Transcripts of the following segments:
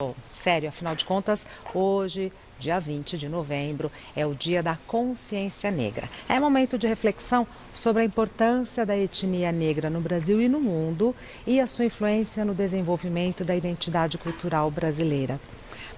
Bom, sério, afinal de contas, hoje, dia 20 de novembro, é o Dia da Consciência Negra. É momento de reflexão sobre a importância da etnia negra no Brasil e no mundo e a sua influência no desenvolvimento da identidade cultural brasileira.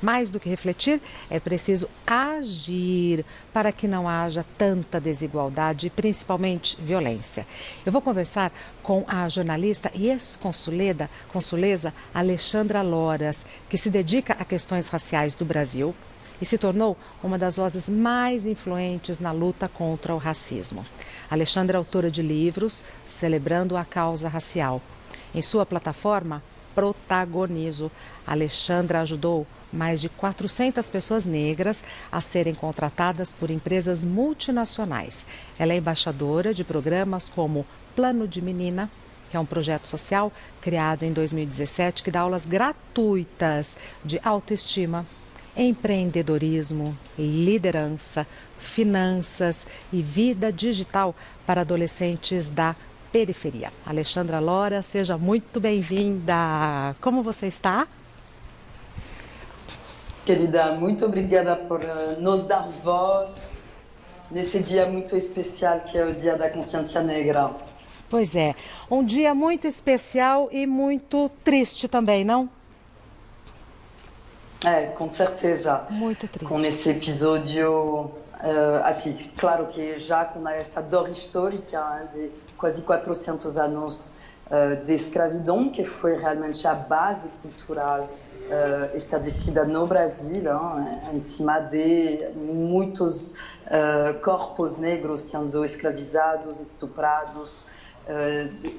Mais do que refletir, é preciso agir para que não haja tanta desigualdade e principalmente violência. Eu vou conversar com a jornalista e ex-consuleza Alexandra Loras, que se dedica a questões raciais do Brasil e se tornou uma das vozes mais influentes na luta contra o racismo. Alexandra é autora de livros celebrando a causa racial. Em sua plataforma Protagonizo, Alexandra ajudou mais de 400 pessoas negras a serem contratadas por empresas multinacionais. Ela é embaixadora de programas como Plano de Menina, que é um projeto social criado em 2017 que dá aulas gratuitas de autoestima, empreendedorismo, liderança, finanças e vida digital para adolescentes da periferia. Alexandra Lora, seja muito bem-vinda. Como você está? Querida, muito obrigada por nos dar voz nesse dia muito especial que é o Dia da Consciência Negra. Pois é, um dia muito especial e muito triste também, não? É, com certeza. Muito Com triste. esse episódio, assim, claro que já com essa dor histórica de quase 400 anos de escravidão, que foi realmente a base cultural estabelecida no Brasil, em cima de muitos corpos negros sendo escravizados, estuprados,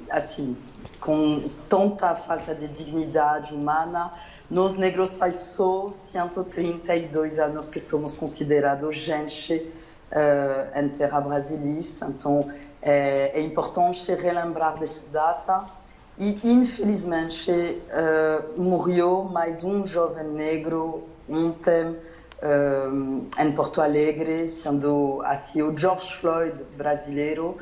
assim, com tanta falta de dignidade humana. Nós negros faz só 132 anos que somos considerados gente em terra brasileira, então é importante relembrar dessa data. E, infelizmente, morreu mais um jovem negro ontem em Porto Alegre, sendo assim o George Floyd brasileiro,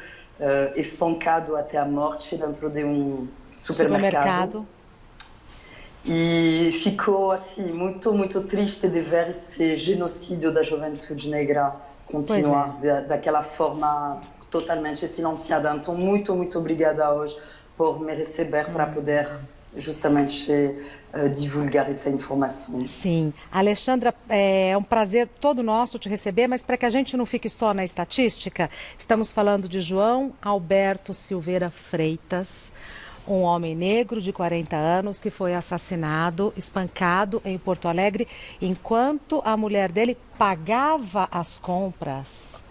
espancado até a morte dentro de um supermercado. E ficou assim muito triste de ver esse genocídio da juventude negra continuar daquela forma totalmente silenciada. Então, muito obrigada hoje por me receber para poder justamente divulgar essa informação. Sim, Alexandra, é um prazer todo nosso te receber, mas para que a gente não fique só na estatística, estamos falando de João Alberto Silveira Freitas, um homem negro de 40 anos que foi assassinado, espancado em Porto Alegre, enquanto a mulher dele pagava as compras.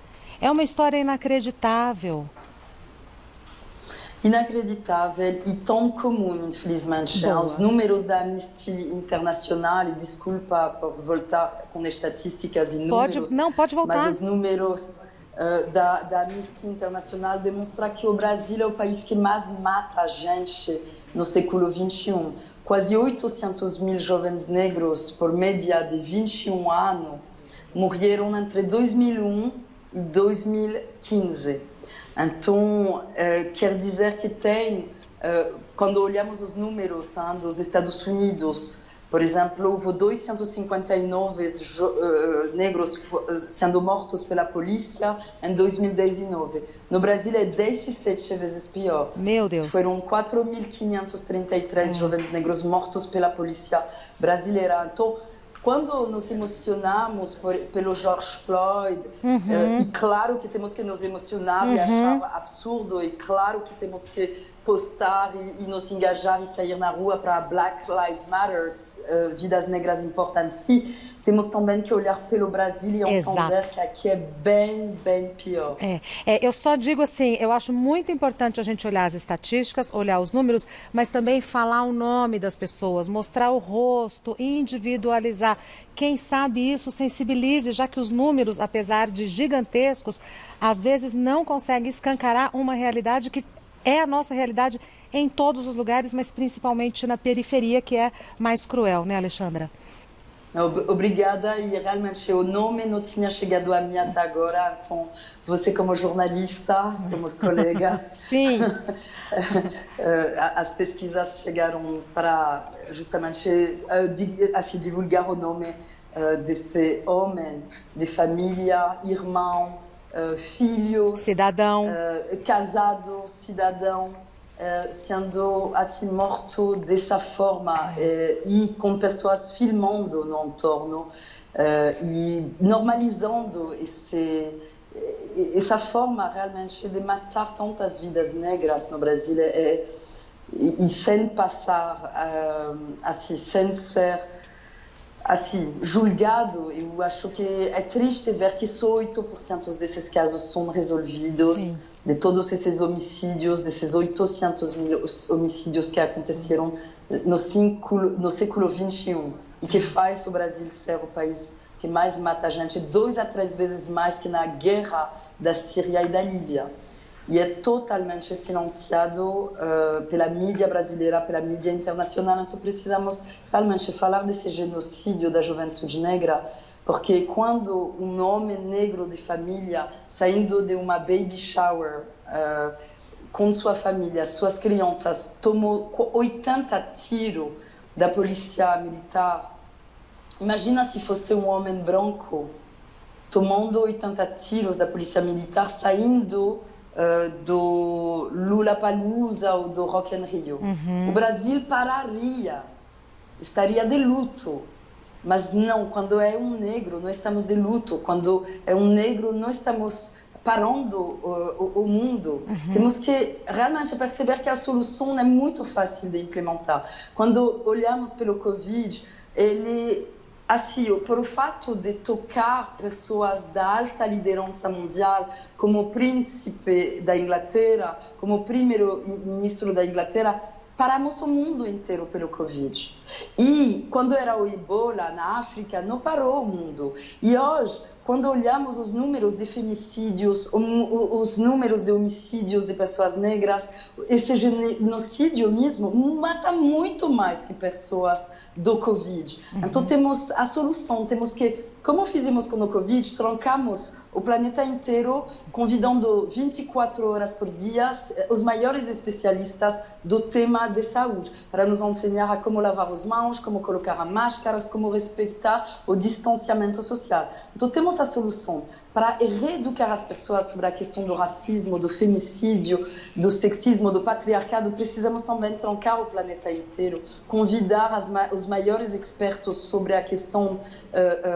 É uma história inacreditável. Inacreditável e tão comum, infelizmente. Os números da Amnistia Internacional, e desculpa por voltar com estatísticas e números, pode voltar. Mas os números da Amnistia Internacional demonstram que o Brasil é o país que mais mata a gente no século XXI. Quase 800 mil jovens negros, por média de 21 anos, morreram entre 2001 e 2015. Então, quer dizer que tem, quando olhamos os números dos Estados Unidos, por exemplo, houve 259 negros sendo mortos pela polícia em 2019. No Brasil é 17 vezes pior. Meu Deus. Foram 4.533 jovens negros mortos pela polícia brasileira. Então, quando nos emocionamos pelo George Floyd, e claro que temos que nos emocionar e achar absurdo, e claro que temos que postar e nos engajar e sair na rua para Black Lives Matter, vidas negras importam sim, temos também que olhar pelo Brasil e entender que aqui é bem pior. Eu só digo assim, eu acho muito importante a gente olhar as estatísticas, olhar os números, mas também falar o nome das pessoas, mostrar o rosto, individualizar. Quem sabe isso sensibilize, já que os números, apesar de gigantescos, às vezes não conseguem escancarar uma realidade que é a nossa realidade em todos os lugares, mas principalmente na periferia, que é mais cruel, né, Alexandra? Obrigada, e realmente o nome não tinha chegado a mim até agora, então você como jornalista, somos colegas. Sim. As pesquisas chegaram para justamente assim, divulgar o nome desse homem, de família, irmão, filhos, Cidadão. casado, cidadão, sendo assim morto dessa forma e com pessoas filmando no entorno e normalizando essa forma realmente de matar tantas vidas negras no Brasil e sem passar assim, sem ser assim, julgado. Eu acho que é triste ver que só 8% desses casos são resolvidos. Sim. De todos esses homicídios, desses 800 mil homicídios que aconteceram no século XXI e que faz o Brasil ser o país que mais mata a gente, 2 a 3 vezes mais que na guerra da Síria e da Líbia. E é totalmente silenciado pela mídia brasileira, pela mídia internacional. Então precisamos realmente falar desse genocídio da juventude negra, porque quando um homem negro de família, saindo de uma baby shower com sua família, suas crianças, tomou 80 tiros da polícia militar, imagina se fosse um homem branco tomando 80 tiros da polícia militar, saindo do Lollapalooza ou do Rock in Rio. O Brasil pararia, estaria de luto. Mas não, quando é um negro, não estamos de luto. Quando é um negro, não estamos parando o mundo. Temos que realmente perceber que a solução é muito fácil de implementar. Quando olhamos pelo Covid, assim, por o fato de tocar pessoas da alta liderança mundial, como o príncipe da Inglaterra, como o primeiro-ministro da Inglaterra, paramos o mundo inteiro pelo Covid. E quando era o Ebola na África, não parou o mundo. E hoje, quando olhamos os números de femicídios, os números de homicídios de pessoas negras, esse genocídio mesmo mata muito mais que pessoas do Covid. Então temos a solução, temos que, como fizemos com o Covid, trancamos o planeta inteiro, convidando 24 horas por dia os maiores especialistas do tema de saúde, para nos ensinar a como lavar as mãos, como colocar as máscaras, como respeitar o distanciamento social. Então temos a solução para reeducar as pessoas sobre a questão do racismo, do femicídio, do sexismo, do patriarcado. Precisamos também trancar o planeta inteiro, convidar os maiores expertos sobre a questão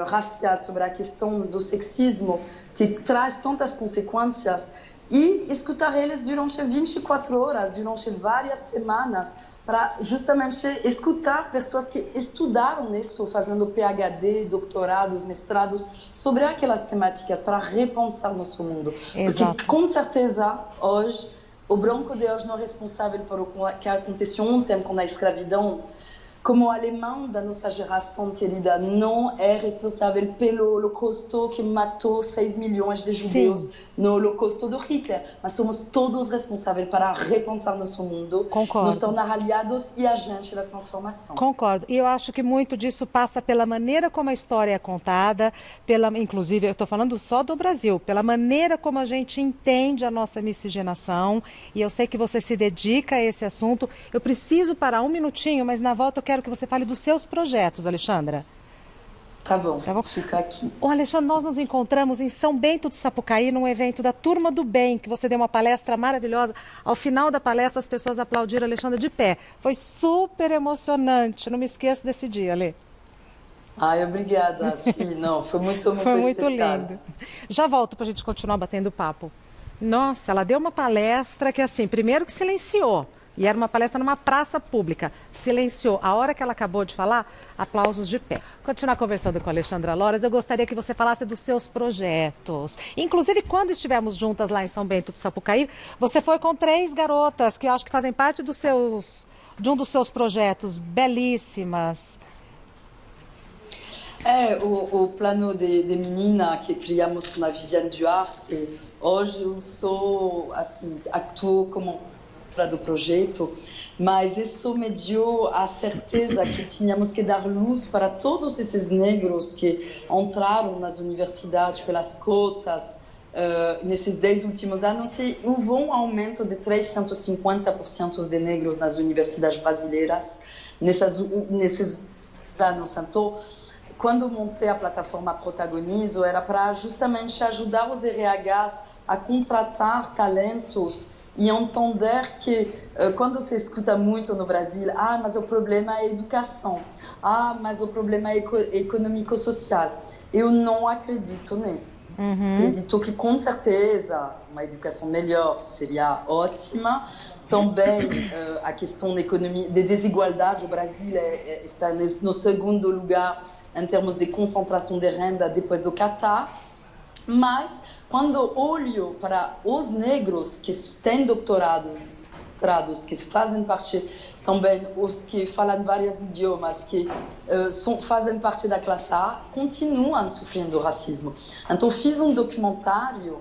racial, sobre a questão do sexismo, que traz tantas consequências, e escutar eles durante 24 horas, durante várias semanas, para justamente escutar pessoas que estudaram isso, fazendo PhD, doutorados, mestrados, sobre aquelas temáticas, para repensar nosso mundo. Exato. Porque, com certeza, hoje, o branco de hoje não é responsável por o que aconteceu ontem com a escravidão, como o alemão da nossa geração querida não é responsável pelo Holocausto que matou 6 milhões de judeus. Sim. No Holocausto do Hitler, mas somos todos responsáveis para repensar nosso mundo, Concordo. Nos tornar aliados e agentes da transformação. Concordo, e eu acho que muito disso passa pela maneira como a história é contada, inclusive eu estou falando só do Brasil, pela maneira como a gente entende a nossa miscigenação, e eu sei que você se dedica a esse assunto. Eu preciso parar um minutinho, mas na volta eu quero que você fale dos seus projetos, Alexandra. Tá bom, fica aqui. Ô, Alexandre, nós nos encontramos em São Bento do Sapucaí, num evento da Turma do Bem, que você deu uma palestra maravilhosa. Ao final da palestra, as pessoas aplaudiram a Alexandra de pé. Foi super emocionante, não me esqueço desse dia, Alê. Ai, obrigada. Sim, não, foi muito foi muito especial. Lindo. Já volto para a gente continuar batendo papo. Nossa, ela deu uma palestra que, assim, primeiro que silenciou. E era uma palestra numa praça pública. Silenciou. A hora que ela acabou de falar, aplausos de pé. Continuar conversando com a Alexandra Loras, eu gostaria que você falasse dos seus projetos. Inclusive, quando estivemos juntas lá em São Bento do Sapucaí, você foi com 3 garotas que eu acho que fazem parte de um dos seus projetos, belíssimas. O plano de menina que criamos com a Viviane Duarte, hoje eu sou, assim, atuo como do projeto, mas isso me deu a certeza que tínhamos que dar luz para todos esses negros que entraram nas universidades pelas cotas nesses 10 últimos anos, e houve um aumento de 350% de negros nas universidades brasileiras nesses anos. Então, quando montei a plataforma Protagonizo, era para justamente ajudar os RHs a contratar talentos e entender que quando se escuta muito no Brasil, mas o problema é a educação, mas o problema é econômico-social. Eu não acredito nisso. Acredito que, com certeza, uma educação melhor seria ótima. Também a questão de desigualdade, o Brasil está no segundo lugar em termos de concentração de renda depois do Catar. Mas, quando olho para os negros que têm doutorados, que fazem parte também, os que falam vários idiomas, que fazem parte da classe A, continuam sofrendo racismo. Então, fiz um documentário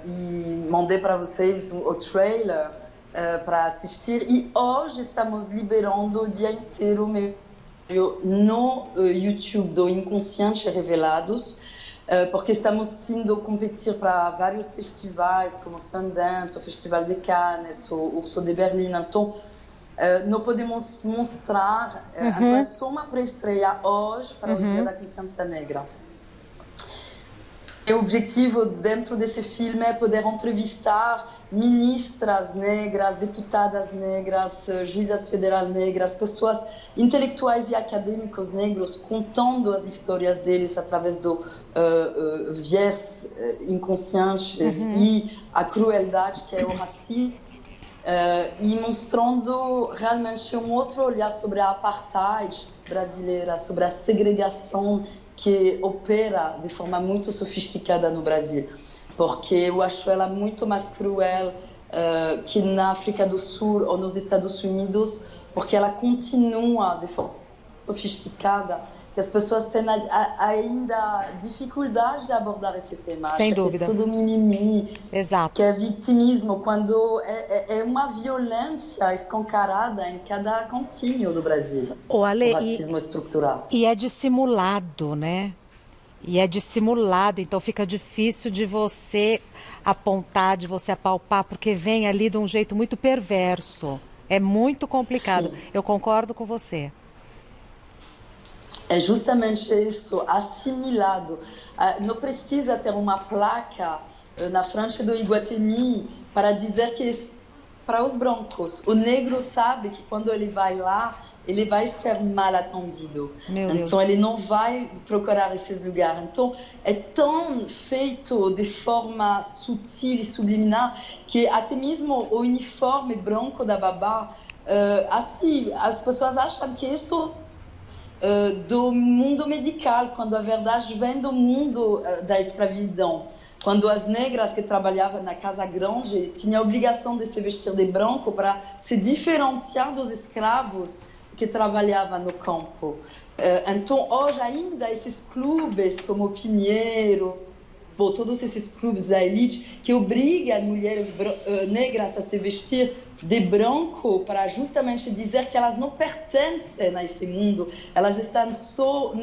e mandei para vocês o trailer para assistir. E hoje estamos liberando o dia inteiro no YouTube do Inconsciente Revelados, porque estamos indo competir para vários festivais, como Sundance, o Festival de Cannes, o Urso de Berlim. Então, não podemos mostrar. Então, é só uma pré-estreia hoje para o Dia da Consciência Negra. O objetivo dentro desse filme é poder entrevistar ministras negras, deputadas negras, juízas federais negras, pessoas intelectuais e acadêmicos negros contando as histórias deles através do viés inconscientes e a crueldade que é o racismo, e mostrando realmente um outro olhar sobre a apartheid brasileira, sobre a segregação que opera de forma muito sofisticada no Brasil, porque eu acho ela muito mais cruel que na África do Sul ou nos Estados Unidos, porque ela continua de forma sofisticada, que as pessoas têm ainda dificuldade de abordar esse tema. Sem dúvida. Que é tudo mimimi, Exato. que é vitimismo, quando é uma violência escancarada em cada cantinho do Brasil. O racismo estrutural. E é dissimulado, né? E é dissimulado, então fica difícil de você apontar, de você apalpar, porque vem ali de um jeito muito perverso. É muito complicado. Sim. Eu concordo com você. É justamente isso, assimilado. Não precisa ter uma placa na frente do Iguatemi para dizer que para os brancos, o negro sabe que quando ele vai lá, ele vai ser mal atendido. Então, ele não vai procurar esses lugares. Então, é tão feito de forma sutil e subliminar que até mesmo o uniforme branco da babá, assim, as pessoas acham que isso do mundo medical, quando a verdade vem do mundo da escravidão. Quando as negras que trabalhavam na casa grande tinham a obrigação de se vestir de branco para se diferenciar dos escravos que trabalhavam no campo. Então, hoje ainda, esses clubes como Pinheiro, todos esses clubes da elite que obrigam as mulheres negras a se vestir de branco para justamente dizer que elas não pertencem a esse mundo, elas estão só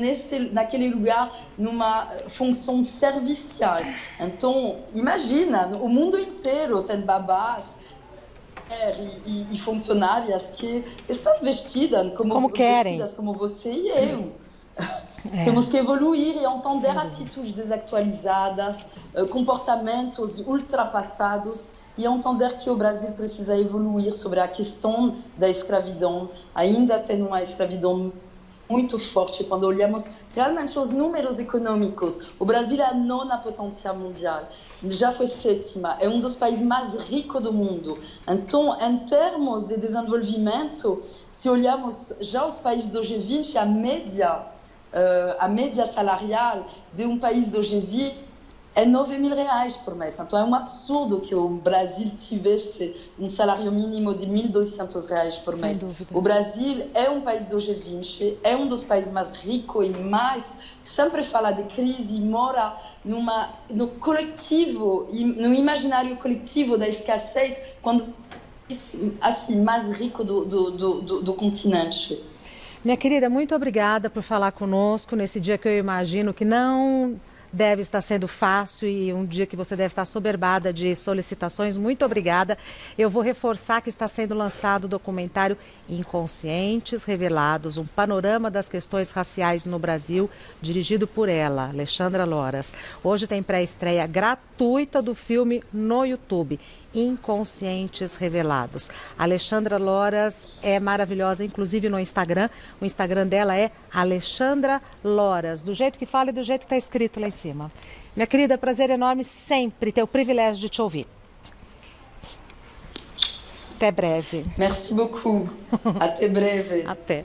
naquele lugar numa função servicial. Então, imagina, o mundo inteiro tem babás e funcionárias que estão vestidas como querem, vestidas como você e eu. Temos que evoluir e entender atitudes desatualizadas, comportamentos ultrapassados, e entender que o Brasil precisa evoluir sobre a questão da escravidão. Ainda tem uma escravidão muito forte quando olhamos realmente os números econômicos. O Brasil é a 9ª potência mundial, já foi 7ª, é um dos países mais ricos do mundo. Então, em termos de desenvolvimento, se olhamos já os países do G20, a média salarial de um país do G20 é R$9.000 por mês. Então, é um absurdo que o Brasil tivesse um salário mínimo de R$1.200 por mês. O Brasil é um país do G20, é um dos países mais ricos e mais sempre fala de crise, mora no coletivo, no imaginário coletivo da escassez, quando assim, mais rico do continente. Minha querida, muito obrigada por falar conosco nesse dia que eu imagino que não deve estar sendo fácil e um dia que você deve estar soberbada de solicitações. Muito obrigada. Eu vou reforçar que está sendo lançado o documentário Inconscientes Revelados, um panorama das questões raciais no Brasil, dirigido por ela, Alexandra Loras. Hoje tem pré-estreia gratuita do filme no YouTube. Inconscientes Revelados. A Alexandra Loras é maravilhosa, inclusive no Instagram. O Instagram dela é Alexandra Loras, do jeito que fala e do jeito que está escrito lá em cima. Minha querida, prazer enorme sempre ter o privilégio de te ouvir. Até breve. Merci beaucoup. Até breve. Até.